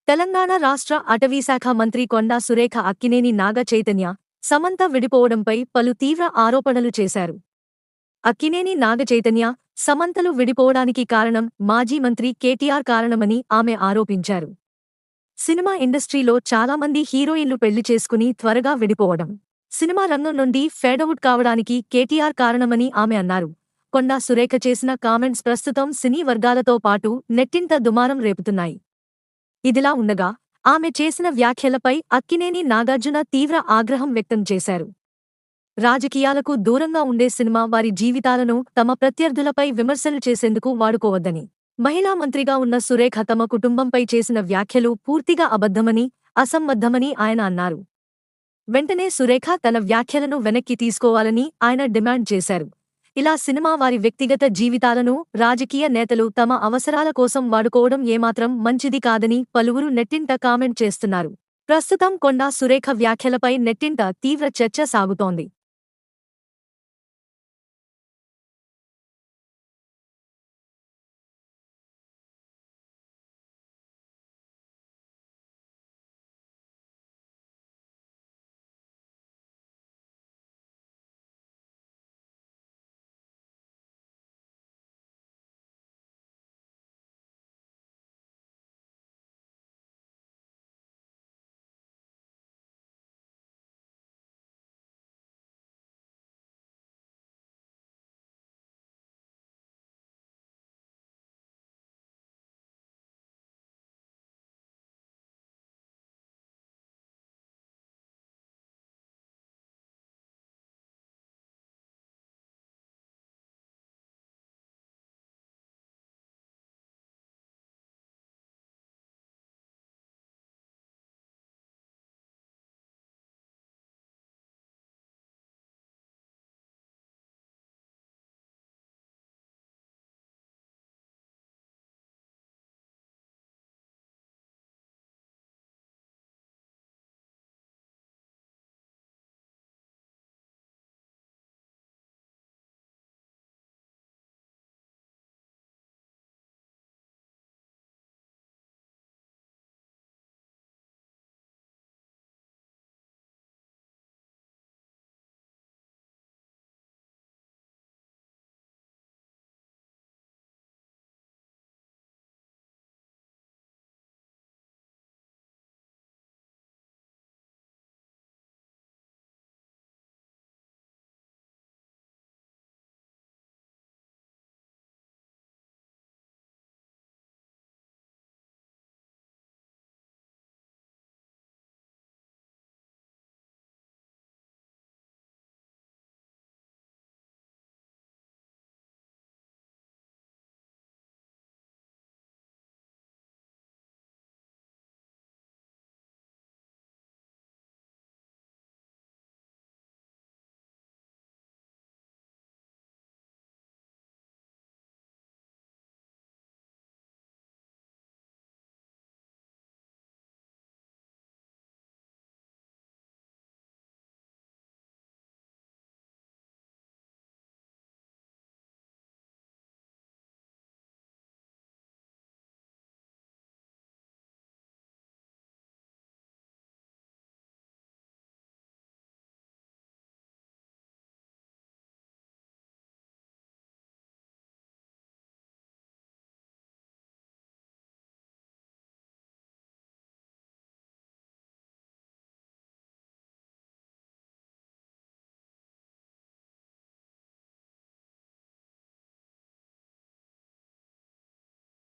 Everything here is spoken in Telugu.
తెలంగాణ రాష్ట్ర అటవీశాఖ మంత్రి కొండా సురేఖ అక్కినేని నాగ చైతన్య, సమంత విడిపోవడంపై పలు తీవ్ర ఆరోపణలు చేశారు. అక్కినేని నాగ చైతన్య, సమంతలు విడిపోవడానికి కారణం మాజీ మంత్రి కేటీఆర్ కారణమని ఆమె ఆరోపించారు. సినిమా ఇండస్ట్రీలో చాలామంది హీరోయిన్లు పెళ్లి చేసుకుని త్వరగా విడిపోవడం, సినిమా రంగం నుండి ఫేడవుట్ కావడానికి కేటీఆర్ కారణమని ఆమె అన్నారు. కొండా సురేఖ చేసిన కామెంట్స్ ప్రస్తుతం సినీ వర్గాలతో పాటు నెట్టింట దుమారం రేపుతున్నాయి. ఇదిలా ఉండగా, ఆమె చేసిన వ్యాఖ్యలపై అక్కినేని నాగార్జున తీవ్ర ఆగ్రహం వ్యక్తం చేశారు. రాజకీయాలకు దూరంగా ఉండే సినిమా వారి జీవితాలను తమ ప్రత్యర్థులపై విమర్శలు చేసేందుకు వాడుకోవద్దని, మహిళా మంత్రిగా ఉన్న సురేఖ తమ కుటుంబంపై చేసిన వ్యాఖ్యలు పూర్తిగా అబద్ధమని, అసంబద్ధమని ఆయన అన్నారు. వెంటనే సురేఖ తన వ్యాఖ్యలను వెనక్కి తీసుకోవాలని ఆయన డిమాండ్ చేశారు. ఇలా సినిమా వారి వ్యక్తిగత జీవితాలను రాజకీయ నేతలు తమ అవసరాల కోసం వాడుకోవడం ఏమాత్రం మంచిది కాదని పలువురు నెట్టింట కామెంట్ చేస్తున్నారు. ప్రస్తుతం కొండా సురేఖ వ్యాఖ్యలపై నెట్టింట తీవ్ర చర్చ సాగుతోంది.